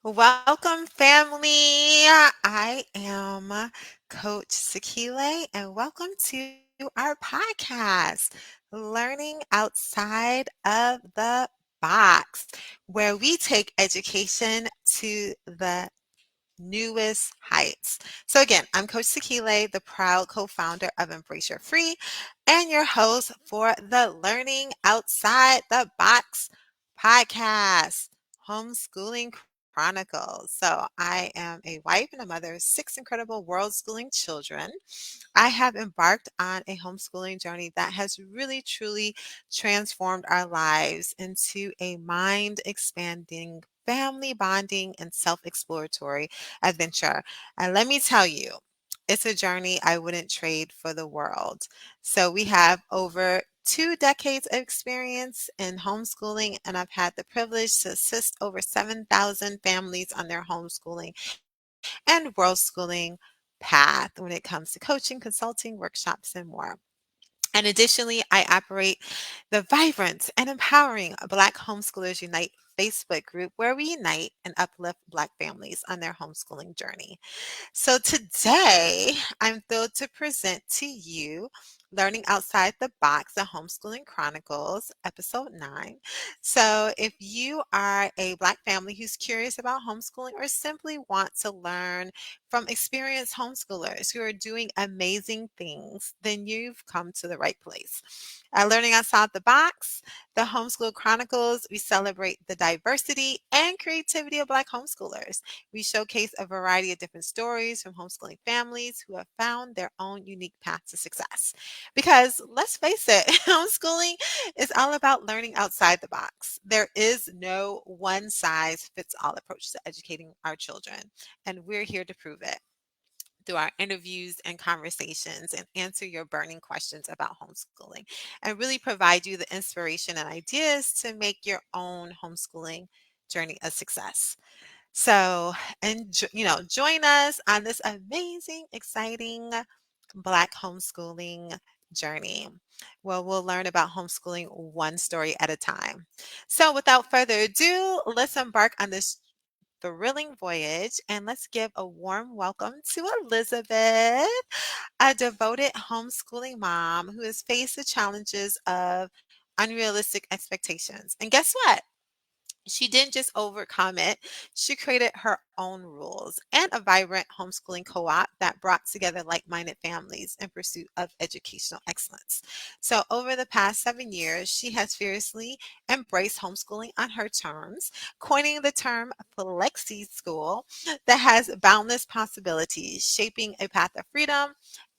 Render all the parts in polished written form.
Welcome, family. I am Coach Sakile, and welcome to our podcast, Learning Outside of the Box, where we take education to the newest heights. So, again, I'm Coach Sakile, the proud co founder of Embrace Your Free, and your host for the Learning Outside the Box podcast, Homeschooling Chronicles. So, I am a wife and a mother of six incredible world schooling children. I have embarked on a homeschooling journey that has really, truly transformed our lives into a mind expanding, family bonding, and self exploratory adventure. And let me tell you, it's a journey I wouldn't trade for the world. So, we have over 2 decades of experience in homeschooling, and I've had the privilege to assist over 7,000 families on their homeschooling and world schooling path when it comes to coaching, consulting, workshops, and more. And additionally, I operate the vibrant and empowering Black Homeschoolers Unite Facebook group where we unite and uplift Black families on their homeschooling journey. So today, I'm thrilled to present to you Learning Outside the Box, the Homeschooling Chronicles, episode 9. So if you are a Black family who's curious about homeschooling or simply want to learn from experienced homeschoolers who are doing amazing things, then you've come to the right place. At Learning Outside the Box, the Homeschool Chronicles, we celebrate the diversity and creativity of Black homeschoolers. We showcase a variety of different stories from homeschooling families who have found their own unique path to success. Because let's face it, homeschooling is all about learning outside the box. There is no one size fits all approach to educating our children, and we're here to prove it through our interviews and conversations and answer your burning questions about homeschooling and really provide you the inspiration and ideas to make your own homeschooling journey a success. So, and join us on this amazing, exciting Black homeschooling journey. Well, we'll learn about homeschooling one story at a time. So, without further ado, let's embark on this thrilling voyage and let's give a warm welcome to Elizabeth, a devoted homeschooling mom who has faced the challenges of unrealistic expectations. And guess what? She didn't just overcome it, she created her own rules and a vibrant homeschooling co op that brought together like minded families in pursuit of educational excellence. So, over the past 7 years, she has fiercely embraced homeschooling on her terms, coining the term flexi school that has boundless possibilities, shaping a path of freedom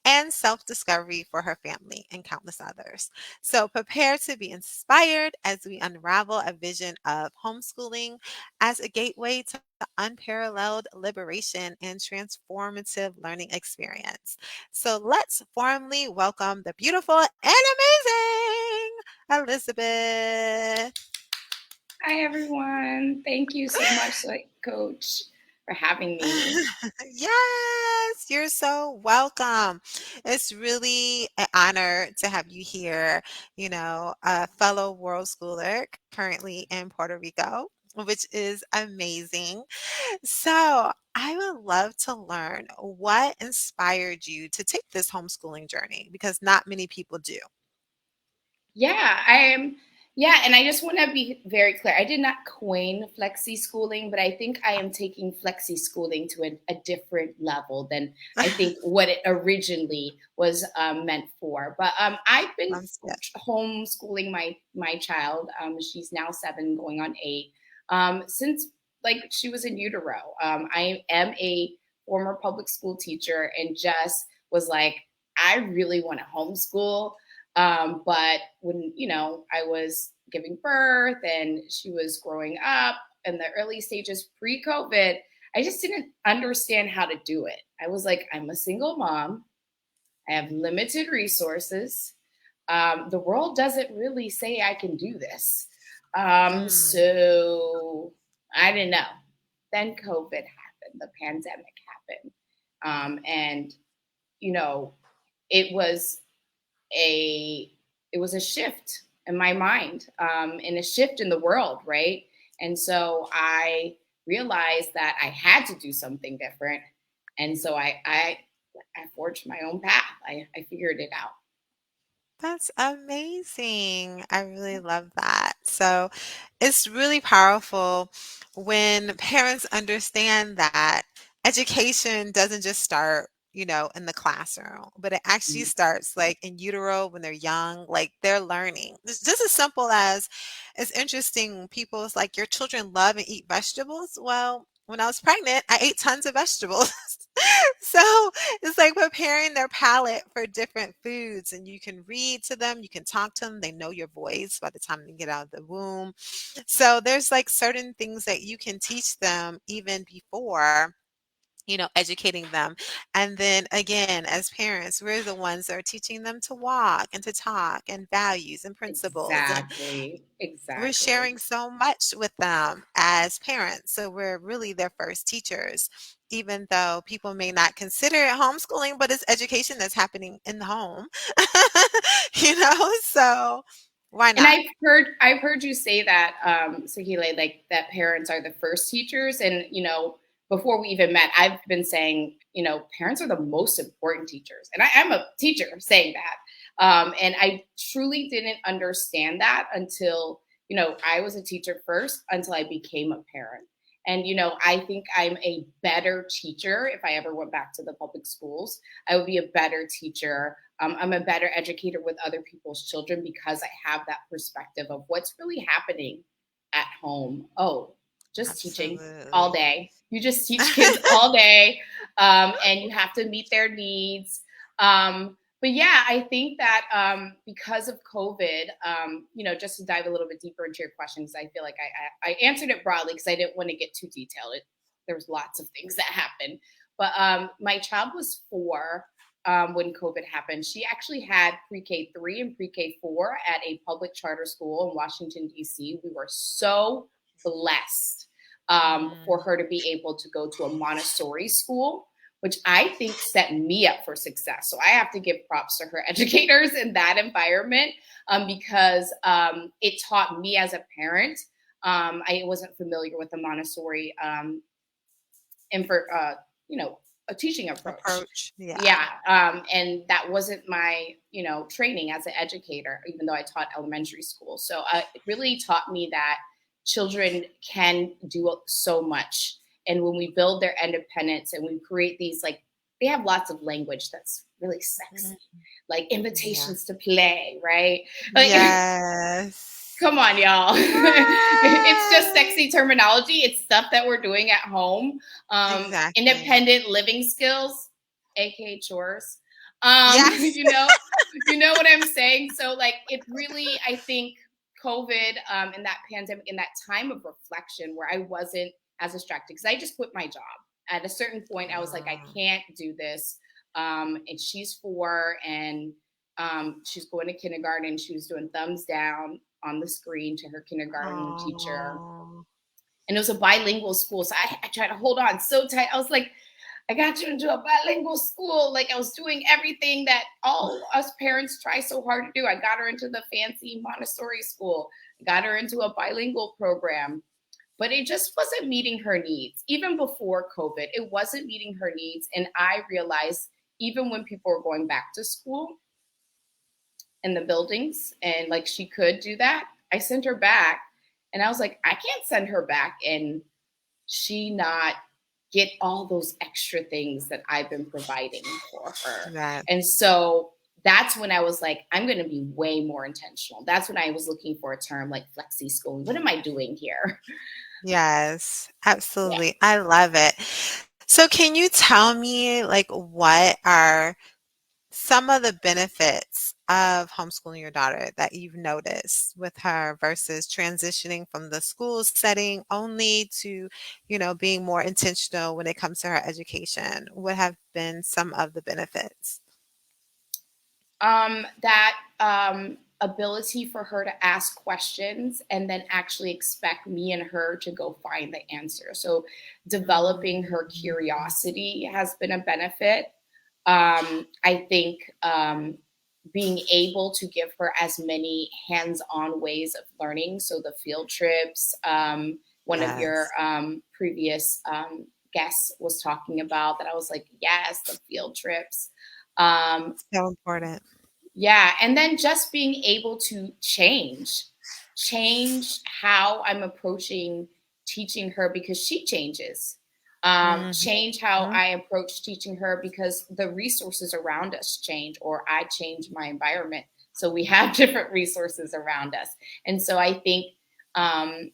and self discovery for her family and countless others. So prepare to be inspired as we unravel a vision of homeschooling as a gateway to unparalleled liberation and transformative learning experience. So let's warmly welcome the beautiful and amazing Elizabeth. Hi, everyone. Thank you so much, Coach, for having me. Yes, you're so welcome. It's really an honor to have you here, a fellow world schooler currently in Puerto Rico, which is amazing. So, I would love to learn what inspired you to take this homeschooling journey because not many people do. Yeah, I am. Yeah, and I just want to be very clear. I did not coin flexi schooling, but I think I am taking flexi schooling to a different level than I think what it originally was meant for. But I've been Sounds good. homeschooling my child. She's now 7, going on 8. Since like she was in utero. I am a former public school teacher, and just was like, I really want to homeschool. But when, I was giving birth and she was growing up in the early stages pre-COVID, I just didn't understand how to do it. I was like, I'm a single mom. I have limited resources. The world doesn't really say I can do this. Mm, So I didn't know. Then COVID happened, the pandemic happened. And, you know, it was a it was a shift in my mind, and a shift in the world, right? And so I realized that I had to do something different. And so I forged my own path. I figured it out. That's amazing. I really love that. So it's really powerful when parents understand that education doesn't just start, in the classroom, but it actually Mm. starts like in utero when they're young, like they're learning. It's just as simple as it's interesting when people's like, your children love and eat vegetables. Well, when I was pregnant, I ate tons of vegetables. So it's like preparing their palate for different foods, and you can read to them, you can talk to them, they know your voice by the time they get out of the womb. So there's like certain things that you can teach them even before, educating them. And then again, as parents, we're the ones that are teaching them to walk and to talk and values and principles. And Exactly. we're Exactly. sharing so much with them as parents. So we're really their first teachers, even though people may not consider it homeschooling, but it's education that's happening in the home. So why And not? I've heard you say that, Sahile, like that parents are the first teachers. And before we even met, I've been saying, parents are the most important teachers. And I am a teacher saying that. And I truly didn't understand that until, I was a teacher first until I became a parent. And I think I'm a better teacher if I ever went back to the public schools. I would be a better teacher. I'm a better educator with other people's children because I have that perspective of what's really happening at home. Oh, just teaching all Absolutely. day. You just teach kids all day, and you have to meet their needs. But yeah, I think that because of COVID, just to dive a little bit deeper into your questions, I feel like I answered it broadly because I didn't want to get too detailed. There was lots of things that happened, but my child was 4 when COVID happened. She actually had pre-K 3 and pre-K 4 at a public charter school in Washington, D.C. We were so blessed for Mm, her to be able to go to a Montessori school, which I think set me up for success. So I have to give props to her educators in that environment because it taught me as a parent. I wasn't familiar with the Montessori and for a teaching approach. approach. Yeah. Yeah, and that wasn't my training as an educator, even though I taught elementary school. So it really taught me that children can do so much, and when we build their independence and we create these, like, they have lots of language that's really Mhm. sexy, like Yeah. invitations to play, right? Like Yes. come on, y'all. It's just Ah, sexy terminology. It's stuff that we're doing at home. exactly. Independent living skills, aka chores. Yes. You know what I'm saying? So like it really, I think COVID and that pandemic and that time of reflection where I wasn't as distracted because I just quit my job. At a certain point, I was like, I can't do this. And she's 4 and she's going to kindergarten. She was doing thumbs down on the screen to her kindergarten teacher. Oh. And it was a bilingual school. So I tried to hold on so tight. I was like, I got you into a bilingual school. Like I was doing everything that all us parents try so hard to do. I got her into the fancy Montessori school. I got her into a bilingual program. But it just wasn't meeting her needs. Even before COVID, it wasn't meeting her needs. And I realized even when people were going back to school, in the buildings and like she could do that. I sent her back and I was like, I can't send her back and she not get all those extra things that I've been providing for her. That And so that's when I was like, I'm going to be way more intentional. That's when I was looking for a term like flexi schooling. What am I doing here? yes, Yeah. absolutely. I love it. So can you tell me like what are some of the benefits of homeschooling your daughter that you've noticed with her versus transitioning from the school setting only to, being more intentional when it comes to her education? What have been some of the benefits? That ability for her to ask questions and then actually expect me and her to go find the answer. So, developing her Mm, curiosity has been a benefit. I think being able to give her as many hands on ways of learning. So, the field trips, one of your Yes. previous guests was talking about, that I was like, yes, the field trips. Um, So important. yeah, and then just being able to change how I'm approaching teaching her, because she changes. Change how Mhm. I approach teaching her because the resources around us change, or I change my environment. So we have different resources around us. And so I think um,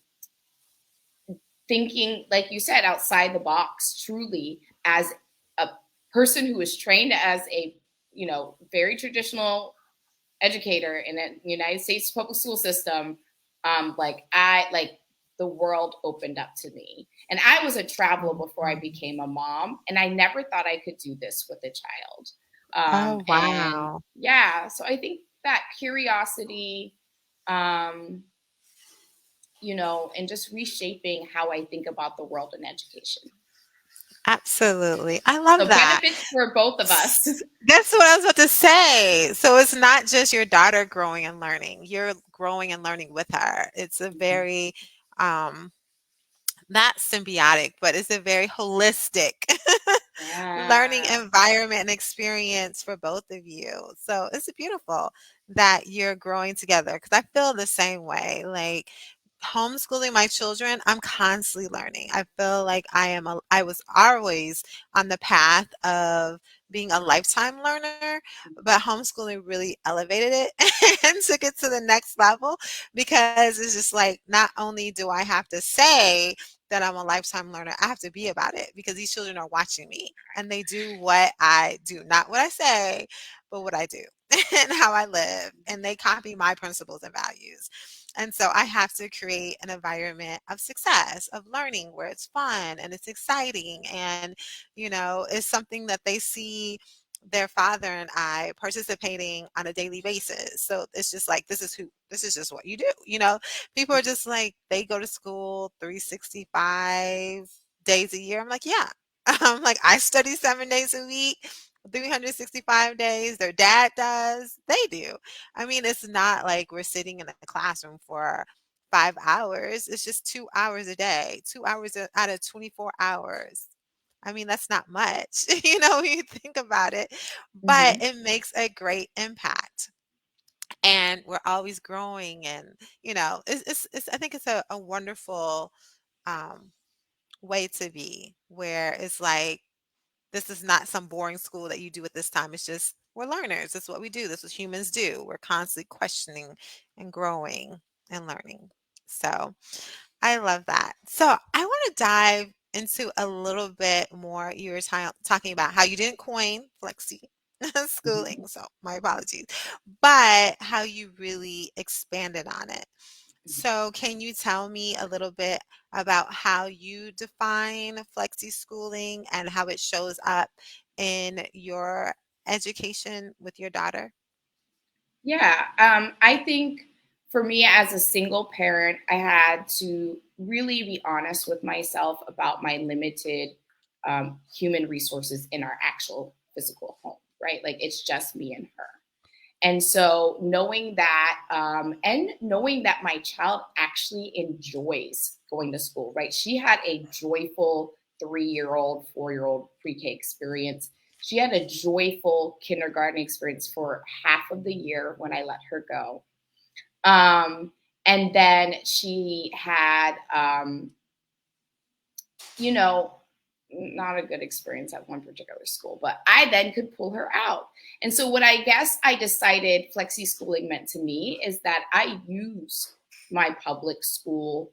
thinking, like you said, outside the box, truly, as a person who is trained as a, very traditional educator in the United States public school system, like the world opened up to me. And I was a traveler before I Mhm. became a mom, and I never thought I could do this with a child. Oh, And wow. yeah, so I think that curiosity, um, and just reshaping how I think about the world and education. Absolutely. I love So that. benefits for both of us. That's what I was about to say. So it's not just your daughter growing and learning. You're growing and learning with her. It's a very um not symbiotic, but it's a very holistic learning Yeah. environment and experience for both of you. So it's beautiful that you're growing together because I feel the same way. Like homeschooling my children, I'm constantly learning. I feel like I was always on the path of being a lifetime learner, but homeschooling really elevated it and took it to the next level because it's just like not only do I have to say that I'm a lifetime learner, I have to be about it because these children are watching me and they do what I do, not what I say, but what I do and how I live. And they copy my principles and values. And so I have to create an environment of success, of learning where it's fun and it's exciting and, it's something that they see their father and I participating on a daily basis. So it's just like, this is just what you do. People are just like, they go to school 365 days a year. I'm like, yeah. I'm like, I study 7 days a week, 365 days. Their dad does. They do. I mean, it's not like we're sitting in a classroom for 5 hours. It's just 2 hours a day, 2 hours out of 24 hours. I mean, that's not much, when you think about it, but Mhm. it makes a great impact. And we're always growing and, it's I think it's a wonderful um, way to be where it's like this is not some boring school that you do at this time. It's just we're learners. That's what we do. That's what humans do. We're constantly questioning and growing and learning. So I love that. So I want to dive into a little bit more. You were talking about how you didn't coin flexi schooling. Mhm. So my apologies, but how you really expanded on it. So can you tell me a little bit about how you define flexi schooling and how it shows up in your education with your daughter? Yeah, I think for me as a single parent, I had to really be honest with myself about my limited human resources in our actual physical home, right? Like it's just me and her. And so knowing that, and knowing that my child actually enjoys going to school, right? She had a joyful 3 year old, 4 year old pre-K experience. She had a joyful kindergarten experience for half of the year when I let her go. And then she had, you know, not a good experience at one particular school, but I then could pull her out. And so, what I guess I decided flexi schooling meant to me is that I use my public school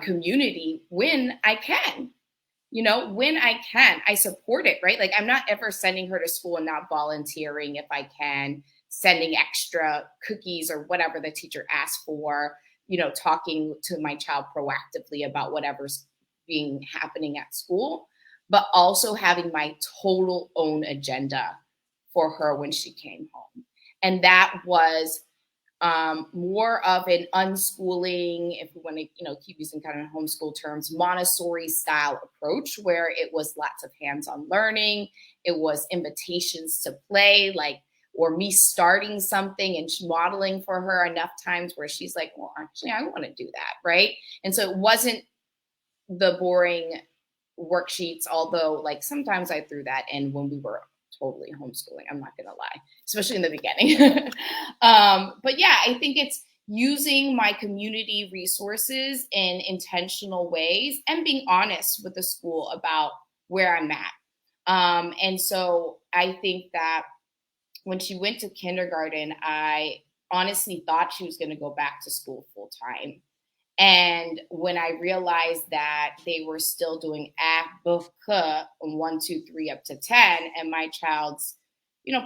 community when I can. When I can, I support it, right? Like, I'm not ever sending her to school and not volunteering if I can, sending extra cookies or whatever the teacher asked for, talking to my child proactively about whatever's being happening at school, but also having my total own agenda for her when she came home. And that was more of an unschooling, if we want to, keep using kind of homeschool terms, Montessori style approach, where it was lots of hands-on learning. It was invitations to play, like or me starting something and modeling for her enough times where she's like, well, actually, I want to do that. Right. And so it wasn't the boring worksheets, although like sometimes I threw that in when we were totally homeschooling. I'm not going to lie, especially in the beginning. But yeah, I think it's using my community resources in intentional ways and being honest with the school about where I'm at. And so I think that when she went to kindergarten, I honestly thought she was going to go back to school full time. And when I realized that they were still doing a, b, k, 1, 2, 3 up to 10, and my child's,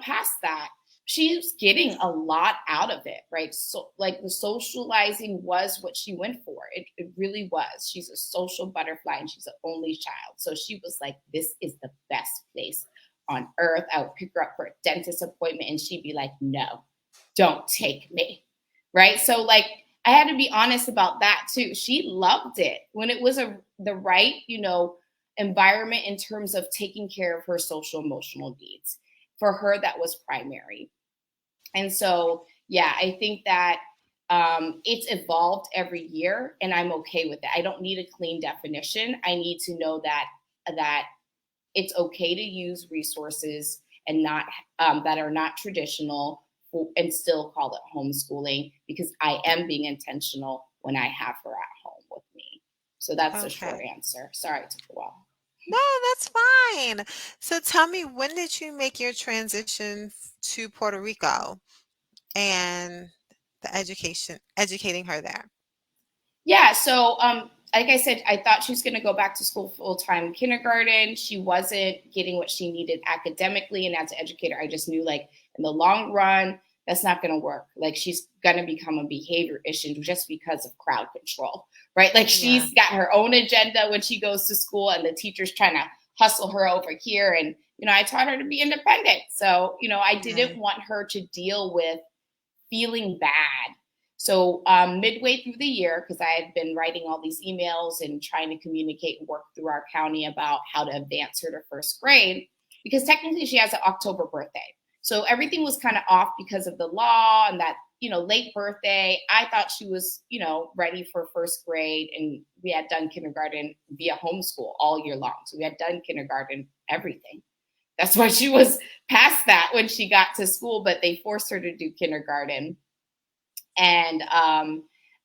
past that, she's getting a lot out of it, right? So, like the socializing was what she went for. It really was. She's a social butterfly, and she's an only child. So she was like, "This is the best place on earth." I would pick her up for a dentist appointment, and she'd be like, "No, don't take me," right? So, like, I had to be honest about that too. She loved it when it was the right, environment in terms of taking care of her social emotional needs. For her, that was primary. And so, yeah, I think that it's evolved every year, and I'm okay with it. I don't need a clean definition. I need to know that it's okay to use resources and not that are not traditional and still call it homeschooling, because I am being intentional when I have her at home with me. So that's the short Okay. answer. Sorry it took a while. No, that's fine. So tell me, when did you make your transition to Puerto Rico and the educating her there? Yeah, so like I said, I thought she was going to go back to school full time kindergarten. She wasn't getting what she needed academically, and as an educator, I just knew like in the long run, that's not going to work. Like she's going to become a behavior issue just because of crowd control, right? Like Yeah. she's got her own agenda when she goes to school, and the teacher's trying to hustle her over here. And I taught her to be independent, so I Yeah. didn't want her to deal with feeling bad. So midway through the year, because I had been writing all these emails and trying to communicate and work through our county about how to advance her to first grade, because technically she has an October birthday. So everything was kind of off because of the law and that, late birthday. I thought she was, ready for first grade, and we had done kindergarten via homeschool all year long. So we had done kindergarten, everything. That's why she was past that when she got to school, but they forced her to do kindergarten. And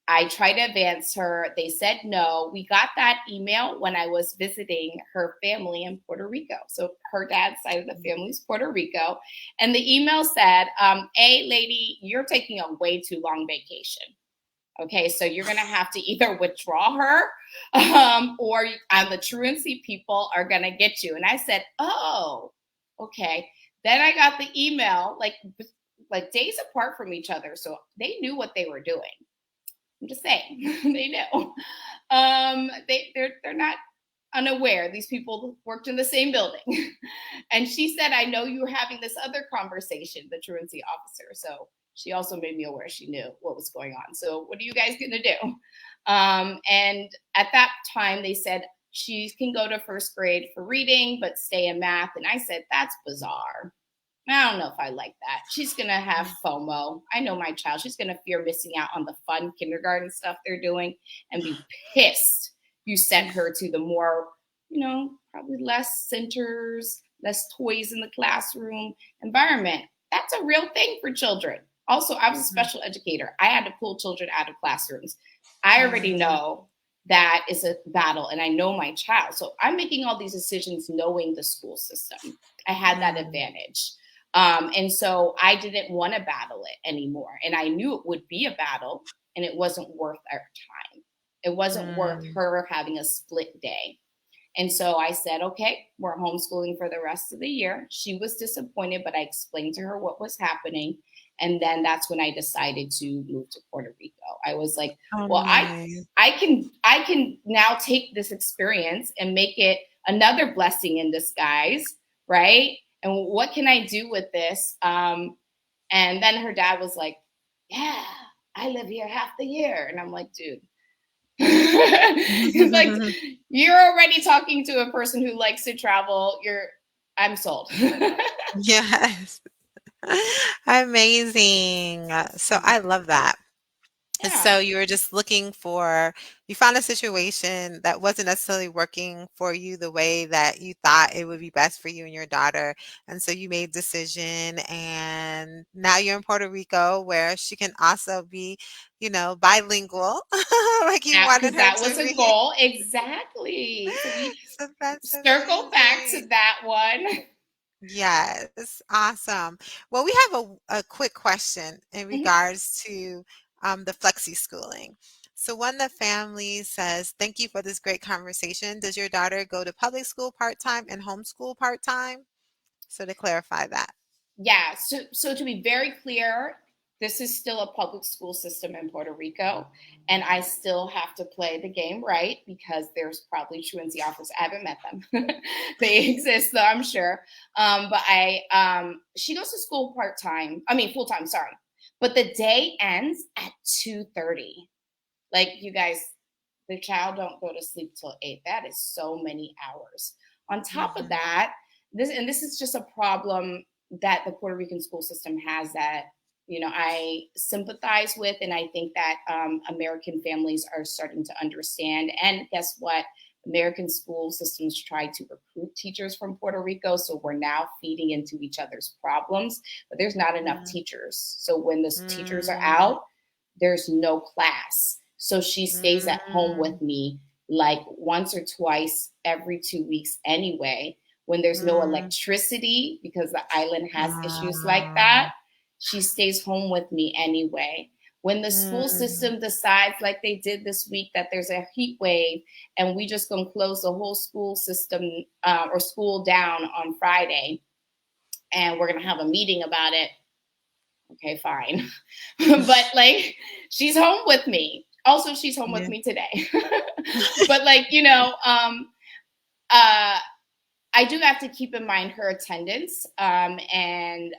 I tried to advance her. They said no. We got that email when I was visiting her family in Puerto Rico. So her dad's side of the family is Puerto Rico. And the email said, hey, lady, you're taking a way too long vacation. Okay, so you're going to have to either withdraw her or the truancy people are going to get you. And I said, oh, okay. Then I got the email like days apart from each other. So they knew what they were doing. I'm just saying, they knew. They're not unaware. These people worked in the same building. And she said, I know you were having this other conversation, the truancy officer. So she also made me aware she knew what was going on. So what are you guys going to do? And at that time, they said she can go to first grade for reading, but stay in math. And I said, that's bizarre. I don't know if I like that. She's going to have FOMO. I know my child. She's going to fear missing out on the fun kindergarten stuff they're doing and be pissed you sent her to the more, probably less centers, less toys in the classroom environment. That's a real thing for children. Also, I was a special educator. I had to pull children out of classrooms. I already know that is a battle, and I know my child. So I'm making all these decisions knowing the school system. I had that advantage. And so I didn't want to battle it anymore. And I knew it would be a battle, and it wasn't worth our time. It wasn't worth her having a split day. And so I said, okay, we're homeschooling for the rest of the year. She was disappointed, but I explained to her what was happening. And then that's when I decided to move to Puerto Rico. I was like, Oh, well, nice. I can now take this experience and make it another blessing in disguise, right? And what can I do with this? And then her dad was like, yeah, I live here half the year. And I'm like, dude. He's like, you're already talking to a person who likes to travel. I'm sold. Yes. Amazing. So I love that. And Yeah. so you were just looking for, you found a situation that wasn't necessarily working for you the way that you thought it would be best for you and your daughter. And so you made decision and now you're in Puerto Rico where she can also be, bilingual like you wanted Because her that to was a be. goal. Exactly. So we So that's circle back amazing. to that one. Yes, awesome. Well, we have a quick question in Mhm. regards to the flexi schooling. So when the family says, "Thank you for this great conversation," does your daughter go to public school part-time and homeschool part-time? So to clarify that. Yeah. So to be very clear, this is still a public school system in Puerto Rico, and I still have to play the game right because there's probably truancy offers. I haven't met them; they exist, though I'm sure. But she goes to school part time. I mean full time. Sorry, but the day ends at 2:30. Like you guys, the child don't go to sleep till 8. That is so many hours. On top of Hmm. that, this is just a problem that the Puerto Rican school system has that I sympathize with, and I think that American families are starting to understand. And guess what? American school systems try to recruit teachers from Puerto Rico, so we're now feeding into each other's problems. But there's not enough teachers, so when the teachers are Mm-hmm. out, there's no class. So she stays at home with me like once or twice every 2 weeks anyway. When there's no Mm-hmm. electricity, because the island has issues like Ah. that, she stays home with me anyway. When the school Mm. system decides, like they did this week, that there's a heat wave and we just gonna close the whole school system or school down on Friday, and we're gonna have a meeting about it, okay, fine. But like, she's home with me. Also, she's home with Yeah. me today. But like, uh, I do have to keep in mind her attendance. And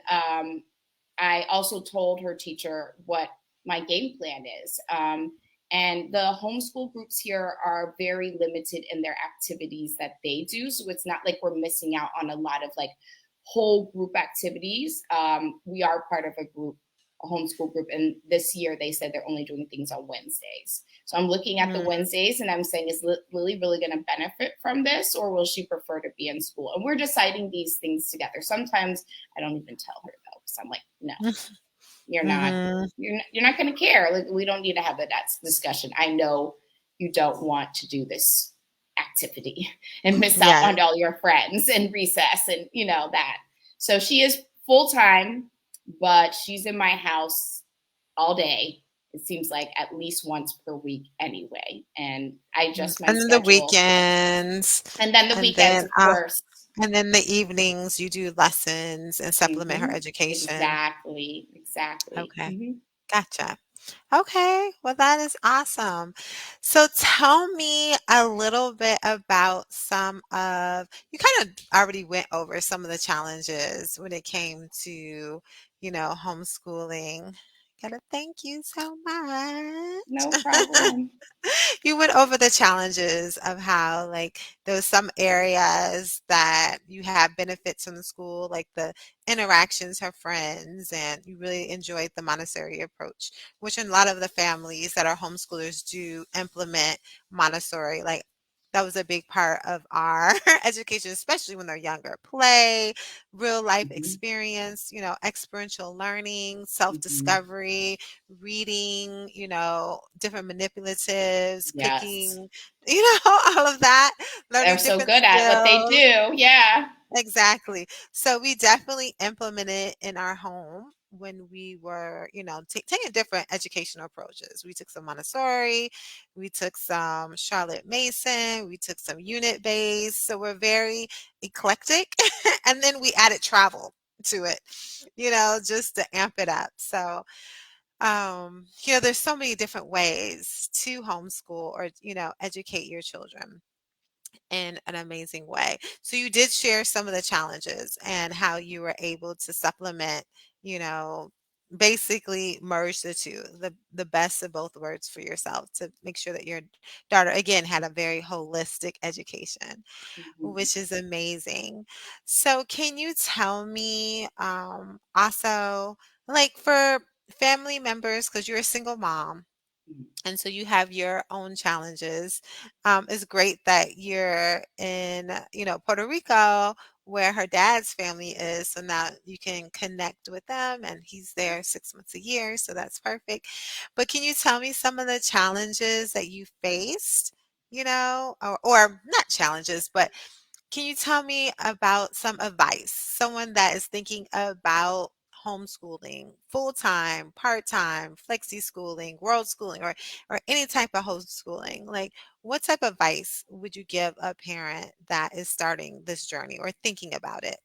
I also told her teacher what my game plan is. And the homeschool groups here are very limited in their activities that they do. So it's not like we're missing out on a lot of like whole group activities. We are part of a homeschool group. And this year they said they're only doing things on Wednesdays. So I'm looking at the Mm. Wednesdays and I'm saying, is Lily really going to benefit from this, or will she prefer to be in school? And we're deciding these things together. Sometimes I don't even tell her though, because I'm like, no, you're not. Mm-hmm. You're not going to care. Like we don't need to have that discussion. I know you don't want to do this activity and miss out Yeah. on all your friends and recess and that. So she is full time, but she's in my house all day. It seems like at least once per week anyway. And I adjust my And then the schedule. weekends, And then the and weekends, then, of course. and then the evenings, you do lessons and supplement her Hmm. education. Exactly. Exactly. Okay, Hmm. gotcha. Okay, well, that is awesome. So tell me a little bit about you kind of already went over some of the challenges when it came to, homeschooling. Gotta thank you so much. No problem. You went over the challenges of how, like, there was some areas that you had benefits from the school, like the interactions, her friends, and you really enjoyed the Montessori approach, which a lot of the families that are homeschoolers do implement Montessori. Like, that was a big part of our education, especially when they're younger. Play, real life Hmm. experience, experiential learning, Hmm. self-discovery, reading, different manipulatives, Yes. cooking, all of that, They're learning so different good at what they skills. do. Yeah. Exactly. So we definitely implemented it in our home when we were, taking different educational approaches. We took some Montessori, we took some Charlotte Mason, we took some unit based. So we're very eclectic. And then we added travel to it, just to amp it up. So there's so many different ways to homeschool or, educate your children in an amazing way. So you did share some of the challenges and how you were able to supplement, you know, basically merge the two, the best of both worlds for yourself to make sure that your daughter again had a very holistic education, Mhm, which is amazing. So can you tell me also, like, for family members, because you're a single mom mhm, and so you have your own challenges. It's great that you're in, Puerto Rico, where her dad's family is. So now you can connect with them, and he's there 6 months a year. So that's perfect. But can you tell me some of the challenges that you faced? Or not challenges, but can you tell me about some advice? Someone that is thinking about homeschooling, full-time, part-time, flexi schooling, world schooling, or any type of homeschooling. Like, what type of advice would you give a parent that is starting this journey or thinking about it?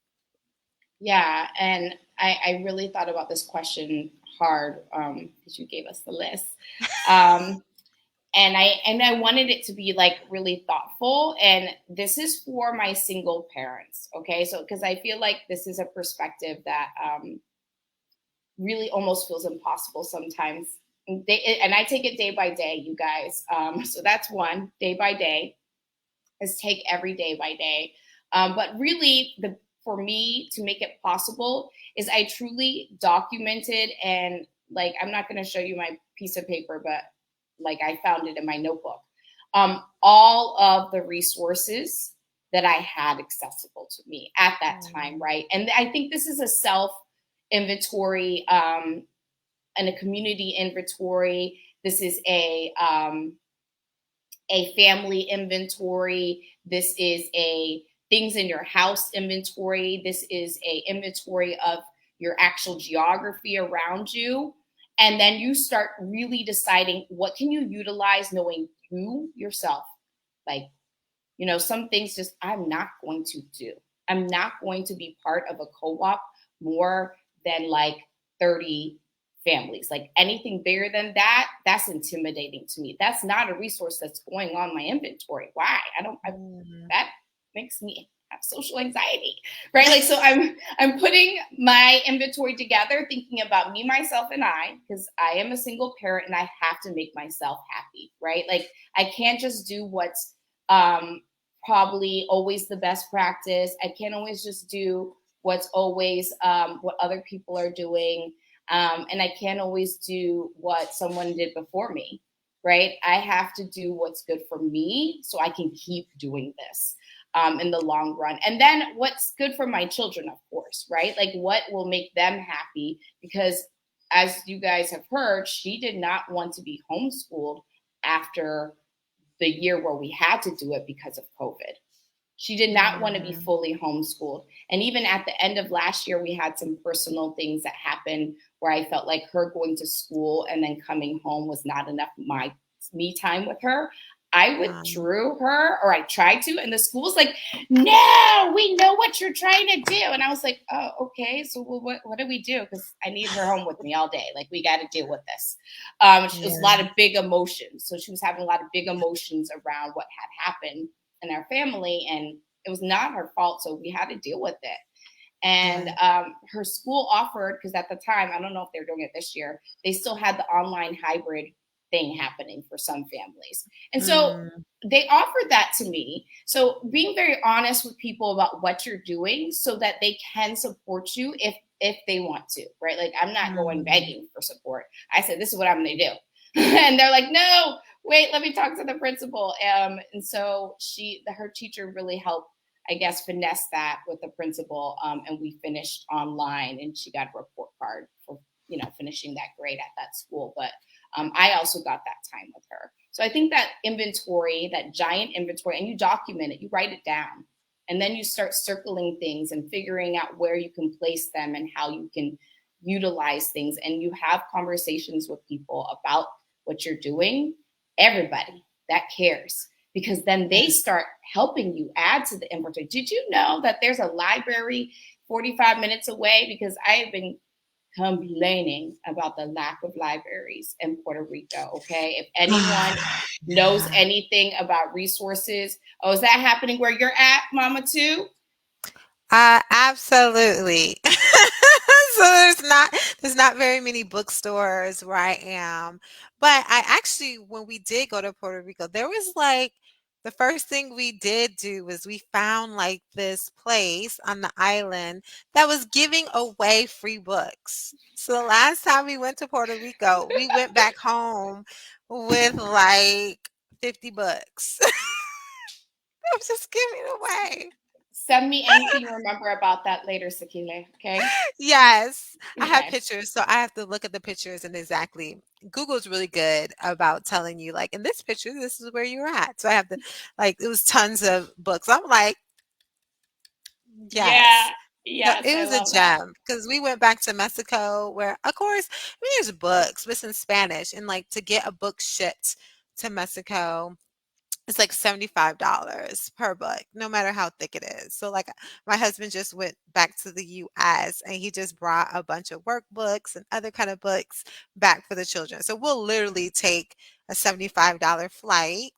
yeah, and I really thought about this question hard because you gave us the list. Um, and I wanted it to be like really thoughtful. And this is for my single parents, okay? So because I feel like this is a perspective that really almost feels impossible sometimes. And I take it day by day, you guys. So that's one, day by day, is take every day by day. But really, the for me to make it possible is I truly documented, and like I'm not going to show you my piece of paper, but like I found it in my notebook. All of the resources that I had accessible to me at that time, Mm, right? And I think this is a self inventory and a community inventory. This is a family inventory. This is a things in your house inventory. This is a inventory of your actual geography around you. And then you start really deciding what can you utilize, knowing you yourself. Like, some things just I'm not going to do. I'm not going to be part of a co-op more than like 30 families. Like anything bigger than that, that's intimidating to me. That's not a resource that's going on my inventory. Why? mm. That makes me have social anxiety, right? Like, so I'm putting my inventory together, thinking about me, myself, and I, because I am a single parent and I have to make myself happy, right? Like, I can't just do what's um, probably always the best practice. I can't always just do what's always what other people are doing. And I can't always do what someone did before me, right? I have to do what's good for me so I can keep doing this in the long run. And then what's good for my children, of course, right? Like what will make them happy? Because as you guys have heard, she did not want to be homeschooled after the year where we had to do it because of COVID. She did not want to be Mm, fully homeschooled. And even at the end of last year, we had some personal things that happened where I felt like her going to school and then coming home was not enough my me time with her. I um, withdrew her, or I tried to, and the school's like, "No, we know what you're trying to do." And I was like, "Oh, okay. So what do we do? Because I need her home with me all day. Like we got to deal with this." It was a lot yeah. of big emotions, so she was having a lot of big emotions around what had happened in our family, and it was not her fault, so we had to deal with it. And Right. her school offered, because at the time, I don't know if they're doing it this year, they still had the online hybrid thing happening for some families. And so Mm, they offered that to me. So being very honest with people about what you're doing so that they can support you if they want to, right? Like I'm not going mm, begging for support. I said, this is what I'm going to do. And they're like, no, wait, let me talk to the principal. And so her teacher really helped, I guess, finesse that with the principal. And we finished online, and she got a report card for finishing that grade at that school. But I also got that time with her. So I think that inventory, that giant inventory, and you document it, you write it down, and then you start circling things and figuring out where you can place them and how you can utilize things. And you have conversations with people about what you're doing, everybody that cares, because then they right. start helping you add to the inventory. Did you know that there's a library 45 minutes away? Because I have been complaining about the lack of libraries in Puerto Rico. Okay. If anyone knows Yeah. anything about resources, oh, is that happening where you're at, Mama, too? Absolutely. So there's not very many bookstores where I am. But I actually, when we did go to Puerto Rico, there was like the first thing we did do was we found like this place on the island that was giving away free books. So the last time we went to Puerto Rico, we went back home with like 50 books. It was just giving away. Send me anything you remember about that later, Sakile. Okay. Yes, I have Okay. pictures, so I have to look at the pictures and exactly Google's really good about telling you, like, in this picture, this is where you're at. So I have to, like, it was tons of books. I'm like, Yeah. yes. So Yes, it I was a love that. gem because we went back to Mexico where, of course, I mean, there's books, but it's in Spanish. And like to get a book shipped to Mexico, it's like $75 per book, no matter how thick it is. So like my husband just went back to the US and he just brought a bunch of workbooks and other kind of books back for the children. So we'll literally take a $75 flight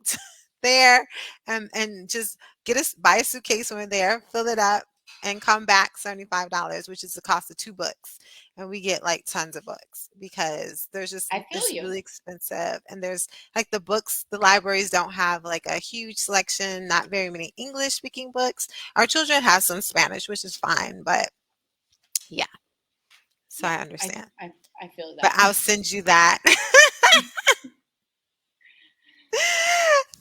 there and just get us buy a suitcase when we're there, fill it up and come back $75, which is the cost of two books. And we get like tons of books because there's just I feel it's you. really expensive and there's like the books, the libraries don't have like a huge selection, not very many English speaking books. Our children have some Spanish, which is fine, but yeah, so Yeah, I I understand. I, I feel But that. I'll send you that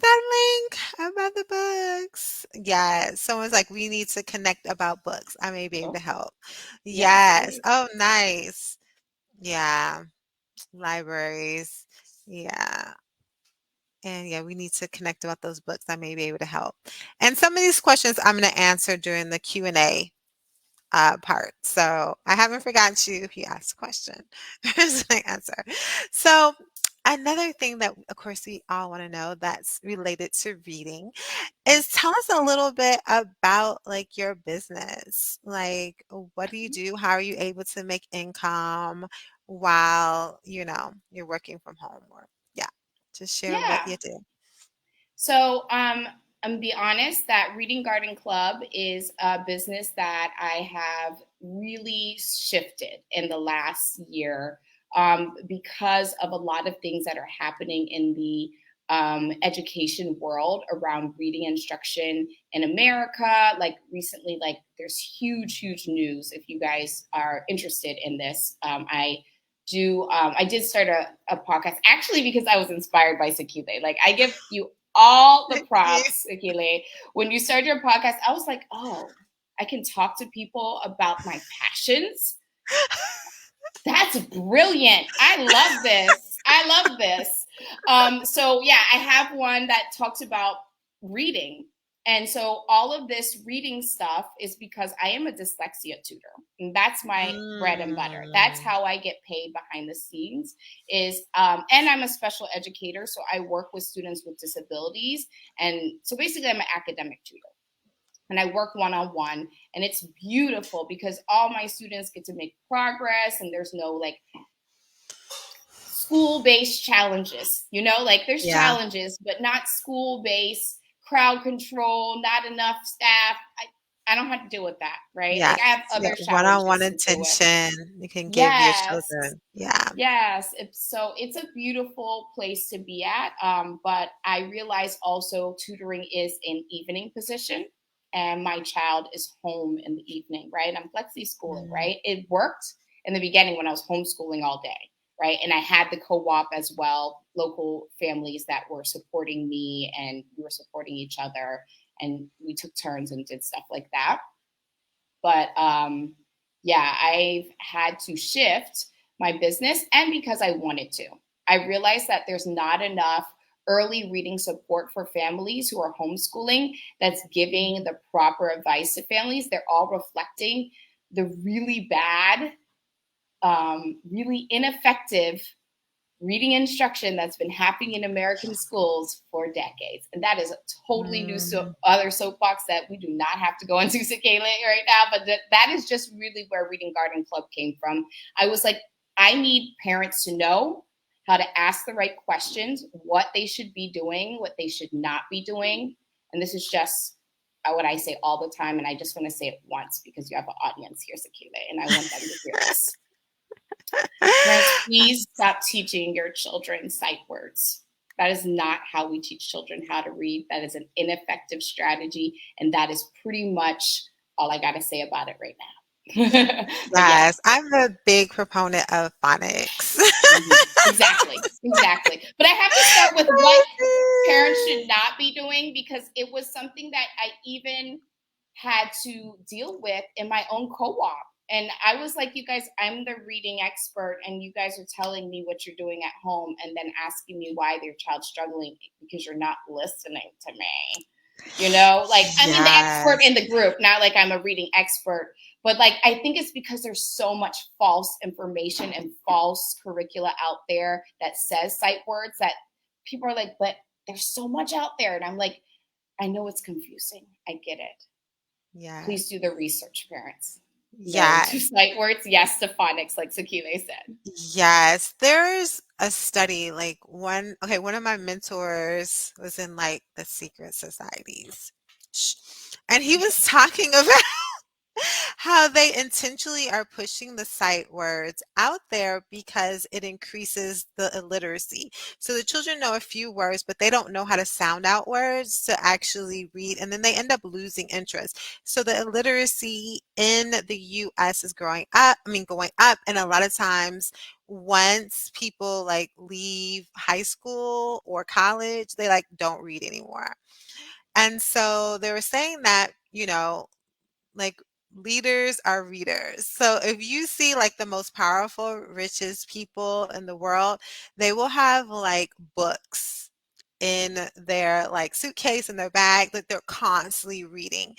that link about the books. Yeah, someone's like, we need to connect about books. I may be able to Oh, help. yes, Yes. please. Oh, nice. Yeah, libraries. Yeah. And yeah, we need to connect about those books. I may be able to help. And some of these questions I'm going to answer during the Q&A part. So I haven't forgotten you if you asked a question. Here's my answer. So another thing that, of course, we all want to know that's related to reading is tell us a little bit about like your business. Like, what do you do? How are you able to make income while, you're working from home or yeah, just share what Yeah. you do. So, I'm be honest that Reading Garden Club is a business that I have really shifted in the last year because of a lot of things that are happening in the education world around reading instruction in America. Like recently, like there's huge, huge news. If you guys are interested in this, I did start a podcast actually because I was inspired by Sakile. Like I give you all the Thank you. props, Akile. When you started your podcast, I was like, oh, I can talk to people about my passions. That's brilliant. I love this. I love this. So yeah, I have one that talks about reading. And so all of this reading stuff is because I am a dyslexia tutor. And that's my bread and butter. That's Mm, how I get paid behind the scenes is and I'm a special educator. So I work with students with disabilities. And so basically I'm an academic tutor and I work one on one. And it's beautiful because all my students get to make progress and there's no like school based challenges, like there's yeah. challenges, but not school based crowd control, not enough staff. I don't have to deal with that, right? Yeah. Like I have Yeah. other One-on-one challenges to deal with. attention you can give your Yes. children. Yeah. Yes, it's a beautiful place to be at. But I realize also tutoring is an evening position, and my child is home in the evening, right? I'm flexi schooling, Mm, right? It worked in the beginning when I was homeschooling all day, right? And I had the co-op as well, local families that were supporting me, and we were supporting each other, and we took turns and did stuff like that. But yeah, I've had to shift my business and because I wanted to. I realized that there's not enough early reading support for families who are homeschooling that's giving the proper advice to families. They're all reflecting the really bad, really ineffective reading instruction that's been happening in American schools for decades. And that is a totally new mm, other soapbox that we do not have to go into, Sakela, right now. But that is just really where Reading Garden Club came from. I was like, I need parents to know how to ask the right questions, what they should be doing, what they should not be doing. And this is just what I say all the time, and I just want to say it once because you have an audience here, Sakila, and I want them to hear this. Parents, please stop teaching your children sight words. That is not how we teach children how to read. That is an ineffective strategy, and that is pretty much all I got to say about it right now. But yeah. Yes, I'm a big proponent of phonics. Exactly, exactly. But I have to start with what parents should not be doing, because it was something that I even had to deal with in my own co-op. And I was like, you guys, I'm the reading expert, and you guys are telling me what you're doing at home and then asking me why their child's struggling because you're not listening to me. Like I mean, the expert in Yes. the group, not like I'm a reading expert, but like I think it's because there's so much false information and false curricula out there that says sight words that people are like, but there's so much out there. And I'm like, I know it's confusing. I get it. Please Yes. do the research, parents. No to Yes. sight words, yes to phonics, like Sakile said. Yes. There's a study, like one of my mentors was in like the secret societies. Shh. And he was talking about how they intentionally are pushing the sight words out there because it increases the illiteracy. So the children know a few words, but they don't know how to sound out words to actually read, and then they end up losing interest. So the illiteracy in the US is going up, and a lot of times once people like leave high school or college, they like don't read anymore. And so they were saying that, like leaders are readers. So if you see like the most powerful, richest people in the world, they will have like books in their like suitcase in their bag that they're constantly reading.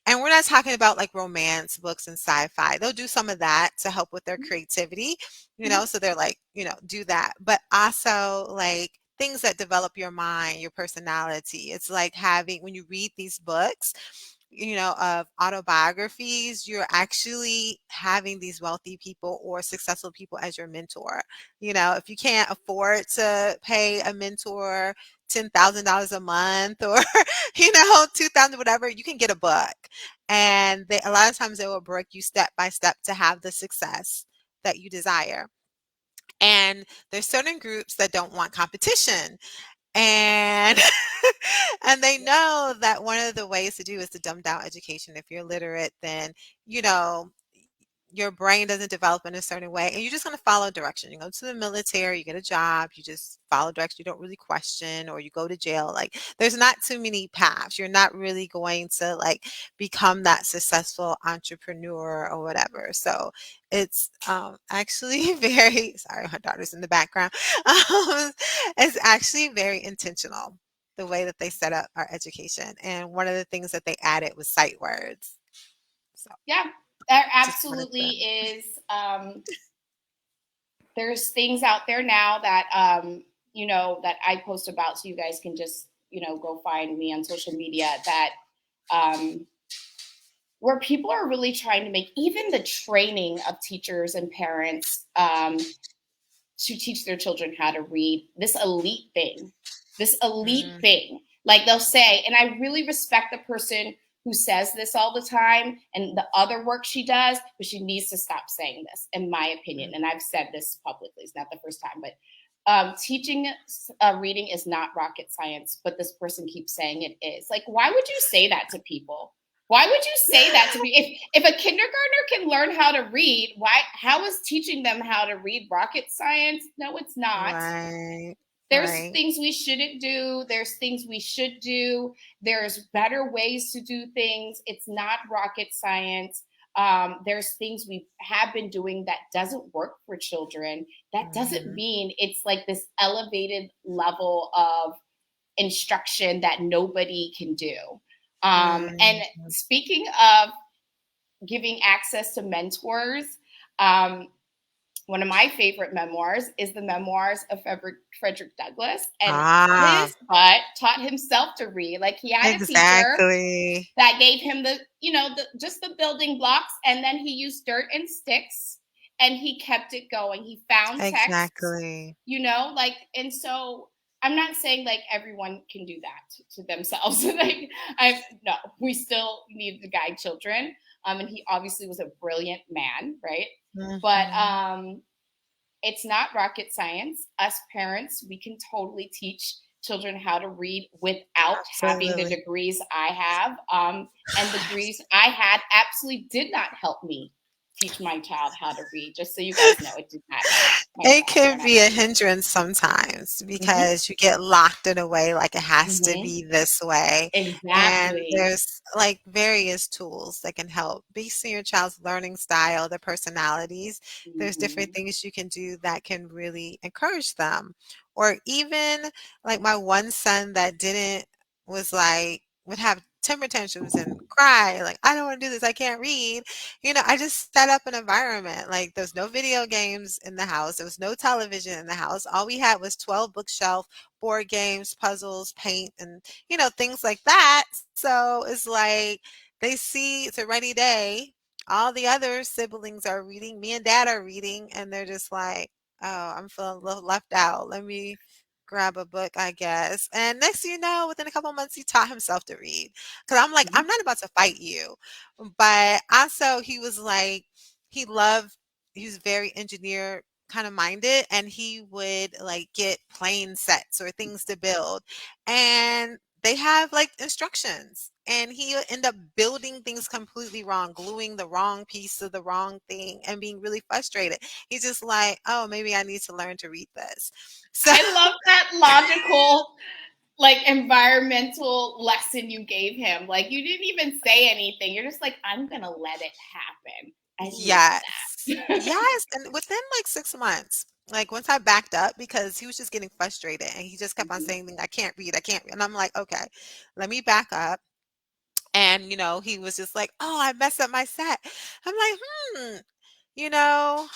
And we're not talking about like romance books and sci-fi. They'll do some of that to help with their creativity, so they're like, do that. But also like things that develop your mind, your personality. It's like having when you read these books, of autobiographies, you're actually having these wealthy people or successful people as your mentor. If you can't afford to pay a mentor $10,000 a month or, 2,000, whatever, you can get a book. And a lot of times they will break you step by step to have the success that you desire. And there's certain groups that don't want competition. And and they know that one of the ways to do is to dumb down education. If you're literate, then you know your brain doesn't develop in a certain way, and you're just going to follow direction. You go to the military, you get a job, you just follow direction. You don't really question, or you go to jail. Like there's not too many paths. You're not really going to like become that successful entrepreneur or whatever. So it's actually very sorry, my daughter's in the background. Um, it's actually very intentional the way that they set up our education. And one of the things that they added was sight words. So Yeah, there just wanted absolutely to. is. There's things out there now that that I post about, so you guys can just go find me on social media, that um, where people are really trying to make even the training of teachers and parents to teach their children how to read this elite thing. This elite Mm, thing. Like they'll say, and I really respect the person who says this all the time and the other work she does, but she needs to stop saying this, in my opinion. mm, And I've said this publicly, it's not the first time, but teaching reading is not rocket science, but this person keeps saying it is. Like, why would you say that to people? Why would you say that to me? If a kindergartner can learn how to read, how is teaching them how to read rocket science? No, it's not. right, There's right. things we shouldn't do. There's things we should do. There's better ways to do things. It's not rocket science. There's things we have been doing that doesn't work for children. That doesn't Mhm, mean it's like this elevated level of instruction that nobody can do. And mhm. speaking of giving access to mentors, um, one of my favorite memoirs is the memoirs of Frederick Douglass. And Ah, his butt taught himself to read. Like he had a teacher exactly, that gave him just the building blocks, and then he used dirt and sticks, and he kept it going. He found texts, exactly. like, and so I'm not saying like everyone can do that to themselves. Like, I no, we still need to guide children. And he obviously was a brilliant man, right? But Mhm. it's not rocket science. Us parents, we can totally teach children how to read without having the Absolutely. degrees I have. And the degrees I had absolutely did not help me teach my child how to read. Just so you guys know, it did not help my It child can learn how be to a read. hindrance sometimes Hmm. because you get locked in a way, like it has to Hmm. be this way. And Exactly. there's like various tools that can help based on your child's learning style, their personalities. There's different Hmm. things you can do that can really encourage them. Or even like my one son that didn't was like would have temper tantrums and cry, like, I don't want to do this, I can't read. I just set up an environment. Like there's no video games in the house. There was no television in the house. All we had was 12 bookshelf, board games, puzzles, paint, and things like that. So it's like they see it's a rainy day. All the other siblings are reading. Me and dad are reading, and they're just like, oh, I'm feeling a little left out. Let me grab a book, I guess. And next thing you know, within a couple of months, he taught himself to read. Because I'm like, Hmm. I'm not about to fight you. But also he was like he loved he was very engineer kind of minded, and he would like get plane sets or things to build, and they have like instructions, and he would end up building things completely wrong, gluing the wrong piece to the wrong thing and being really frustrated. He's just like, oh, maybe I need to learn to read this. So I love that logical, like, environmental lesson you gave him. Like, you didn't even say anything. You're just like, I'm gonna let it happen. I love yes. that. Yes, and within, like, 6 months, like, once I backed up because he was just getting frustrated, and he just kept on Mhm. saying, "I can't read, I can't read," and I'm like, "Okay, let me back up," and, he was just like, "Oh, I messed up my set." I'm like, "Hmm."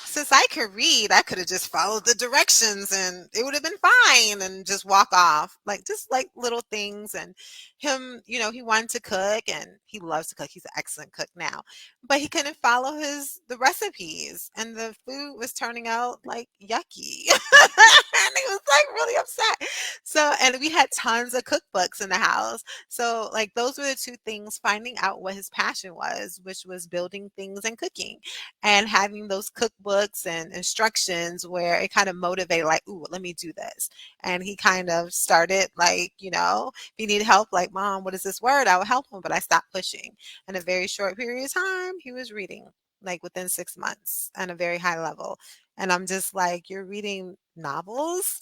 Since I could read, I could have just followed the directions and it would have been fine and just walk off. Like just like little things. And him, he wanted to cook and he loves to cook. He's an excellent cook now. But he couldn't follow the recipes and the food was turning out like yucky. And he was like really upset. So and we had tons of cookbooks in the house. So like those were the two things, finding out what his passion was, which was building things and cooking, and having those cookbooks and instructions where it kind of motivated like, ooh, let me do this. And he kind of started like, if he needed help, like, mom, what is this word, I would help him, but I stopped pushing. In a very short period of time he was reading, like within 6 months, at a very high level. And I'm just like, you're reading novels